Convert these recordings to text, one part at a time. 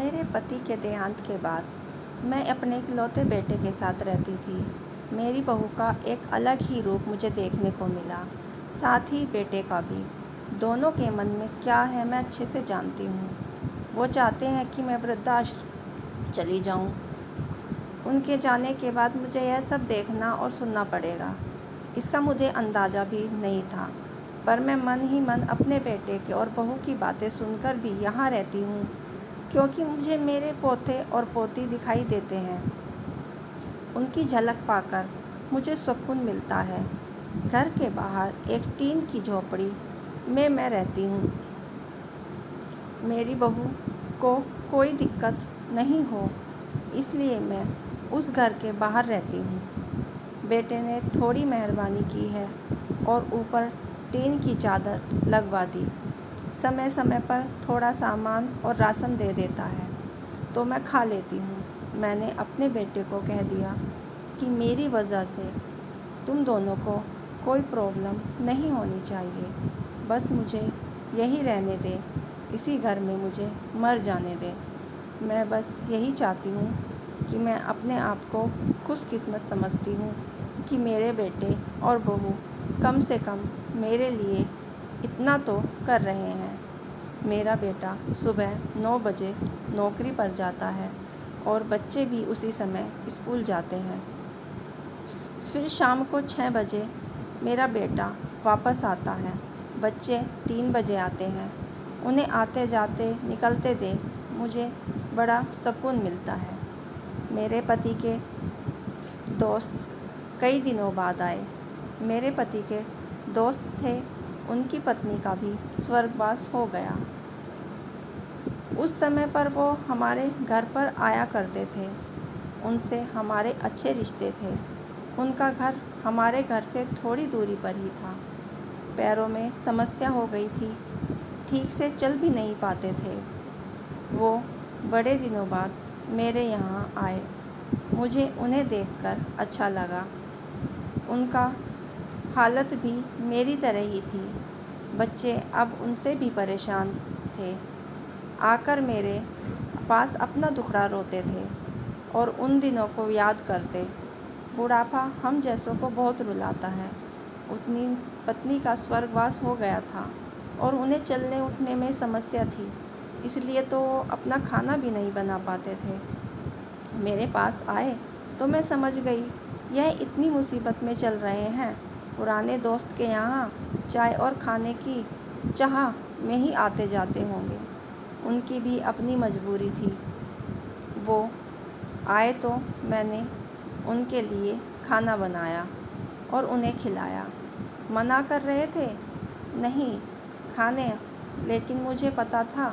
मेरे पति के देहांत के बाद मैं अपने इकलौते बेटे के साथ रहती थी। मेरी बहू का एक अलग ही रूप मुझे देखने को मिला, साथ ही बेटे का भी। दोनों के मन में क्या है मैं अच्छे से जानती हूँ। वो चाहते हैं कि मैं वृद्धाश्रम चली जाऊँ। उनके जाने के बाद मुझे यह सब देखना और सुनना पड़ेगा, इसका मुझे अंदाज़ा भी नहीं था। पर मैं मन ही मन अपने बेटे के और बहू की बातें सुनकर भी यहाँ रहती हूँ, क्योंकि मुझे मेरे पोते और पोती दिखाई देते हैं। उनकी झलक पाकर मुझे सुकून मिलता है। घर के बाहर एक टीन की झोपड़ी में मैं रहती हूँ। मेरी बहू को कोई दिक्कत नहीं हो, इसलिए मैं उस घर के बाहर रहती हूँ। बेटे ने थोड़ी मेहरबानी की है और ऊपर टीन की चादर लगवा दी। समय समय पर थोड़ा सामान और राशन दे देता है तो मैं खा लेती हूँ। मैंने अपने बेटे को कह दिया कि मेरी वजह से तुम दोनों को कोई प्रॉब्लम नहीं होनी चाहिए। बस मुझे यहीं रहने दे, इसी घर में मुझे मर जाने दे। मैं बस यही चाहती हूँ कि मैं अपने आप को खुशकिस्मत समझती हूँ कि मेरे बेटे और बहू कम से कम मेरे लिए इतना तो कर रहे हैं। मेरा बेटा सुबह 9 बजे नौकरी पर जाता है और बच्चे भी उसी समय स्कूल जाते हैं। फिर शाम को 6 बजे मेरा बेटा वापस आता है। बच्चे 3 बजे आते हैं। उन्हें आते जाते निकलते देख मुझे बड़ा सुकून मिलता है। मेरे पति के दोस्त कई दिनों बाद आए। मेरे पति के दोस्त थे, उनकी पत्नी का भी स्वर्गवास हो गया। उस समय पर वो हमारे घर पर आया करते थे। उनसे हमारे अच्छे रिश्ते थे। उनका घर हमारे घर से थोड़ी दूरी पर ही था। पैरों में समस्या हो गई थी, ठीक से चल भी नहीं पाते थे। वो बड़े दिनों बाद मेरे यहाँ आए। मुझे उन्हें देखकर अच्छा लगा। उनका हालत भी मेरी तरह ही थी। बच्चे अब उनसे भी परेशान थे। आकर मेरे पास अपना दुखड़ा रोते थे और उन दिनों को याद करते। बुढ़ापा हम जैसों को बहुत रुलाता है। उतनी पत्नी का स्वर्गवास हो गया था और उन्हें चलने उठने में समस्या थी, इसलिए तो अपना खाना भी नहीं बना पाते थे। मेरे पास आए तो मैं समझ गई यह इतनी मुसीबत में चल रहे हैं। पुराने दोस्त के यहाँ चाय और खाने की चाह में ही आते जाते होंगे। उनकी भी अपनी मजबूरी थी। वो आए तो मैंने उनके लिए खाना बनाया और उन्हें खिलाया। मना कर रहे थे नहीं खाने, लेकिन मुझे पता था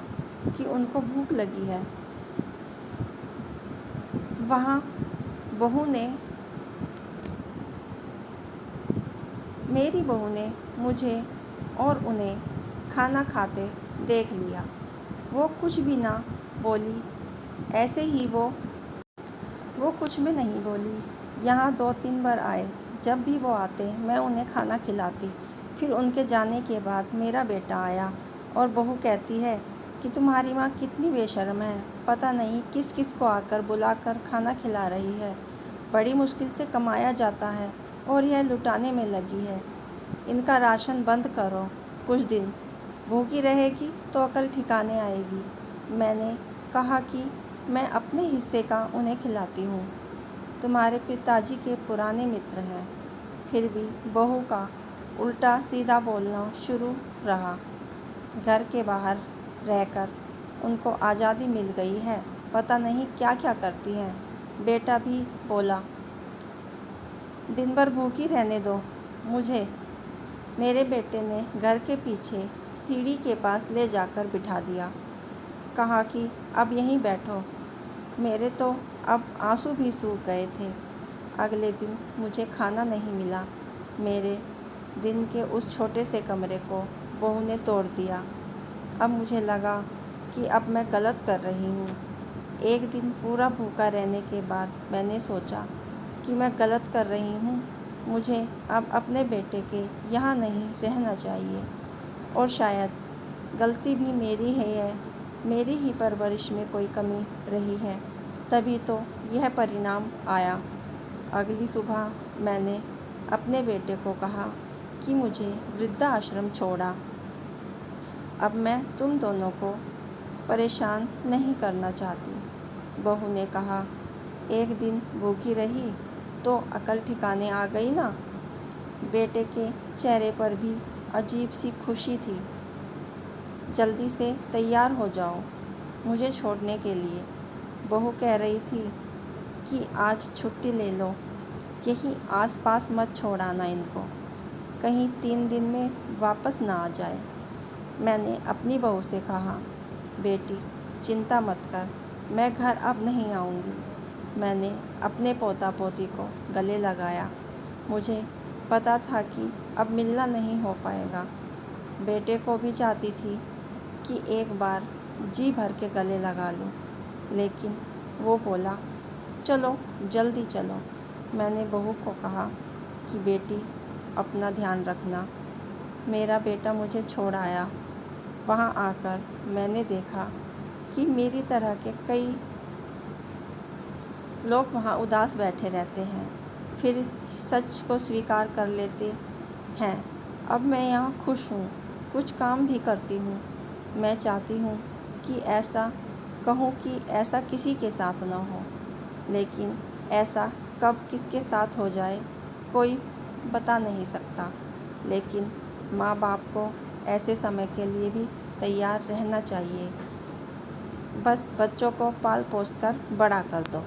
कि उनको भूख लगी है। वहाँ मेरी बहू ने मुझे और उन्हें खाना खाते देख लिया। वो कुछ भी ना बोली, ऐसे ही वो कुछ भी नहीं बोली। यहाँ 2-3 बार आए। जब भी वो आते मैं उन्हें खाना खिलाती। फिर उनके जाने के बाद मेरा बेटा आया और बहू कहती है कि तुम्हारी माँ कितनी बेशर्म है, पता नहीं किस किस को आकर बुलाकर खाना खिला रही है। बड़ी मुश्किल से कमाया जाता है और यह लुटाने में लगी है। इनका राशन बंद करो, कुछ दिन भूखी रहेगी तो अकल ठिकाने आएगी। मैंने कहा कि मैं अपने हिस्से का उन्हें खिलाती हूँ। तुम्हारे पिताजी के पुराने मित्र हैं। फिर भी बहू का उल्टा सीधा बोलना शुरू रहा। घर के बाहर रहकर उनको आज़ादी मिल गई है, पता नहीं क्या क्या करती हैं। बेटा भी बोला, दिन भर भूखी रहने दो मुझे। मेरे बेटे ने घर के पीछे सीढ़ी के पास ले जाकर बिठा दिया। कहा कि अब यहीं बैठो। मेरे तो अब आंसू भी सूख गए थे। अगले दिन मुझे खाना नहीं मिला। मेरे दिन के उस छोटे से कमरे को बहू ने तोड़ दिया। अब मुझे लगा कि अब मैं गलत कर रही हूँ। एक दिन पूरा भूखा रहने के बाद मैंने सोचा कि मैं गलत कर रही हूँ। मुझे अब अपने बेटे के यहाँ नहीं रहना चाहिए और शायद गलती भी मेरी है मेरी ही परवरिश में कोई कमी रही है, तभी तो यह परिणाम आया। अगली सुबह मैंने अपने बेटे को कहा कि मुझे वृद्धाश्रम छोड़ा। अब मैं तुम दोनों को परेशान नहीं करना चाहती। बहू ने कहा, एक दिन भूखी रही तो अकल ठिकाने आ गई ना। बेटे के चेहरे पर भी अजीब सी खुशी थी। जल्दी से तैयार हो जाओ मुझे छोड़ने के लिए। बहू कह रही थी कि आज छुट्टी ले लो, यहीं आसपास मत छोड़ाना इनको, कहीं 3 दिन में वापस ना आ जाए। मैंने अपनी बहू से कहा, बेटी चिंता मत कर, मैं घर अब नहीं आऊँगी। मैंने अपने पोता पोती को गले लगाया। मुझे पता था कि अब मिलना नहीं हो पाएगा। बेटे को भी चाहती थी कि एक बार जी भर के गले लगा लूं, लेकिन वो बोला, चलो जल्दी चलो। मैंने बहू को कहा कि बेटी अपना ध्यान रखना। मेरा बेटा मुझे छोड़ आया। वहाँ आकर मैंने देखा कि मेरी तरह के कई लोग वहाँ उदास बैठे रहते हैं, फिर सच को स्वीकार कर लेते हैं। अब मैं यहाँ खुश हूँ, कुछ काम भी करती हूँ। मैं चाहती हूँ कि ऐसा कहूँ कि ऐसा किसी के साथ ना हो, लेकिन ऐसा कब किसके साथ हो जाए कोई बता नहीं सकता। लेकिन माँ बाप को ऐसे समय के लिए भी तैयार रहना चाहिए। बस बच्चों को पाल पोस कर बड़ा कर दो।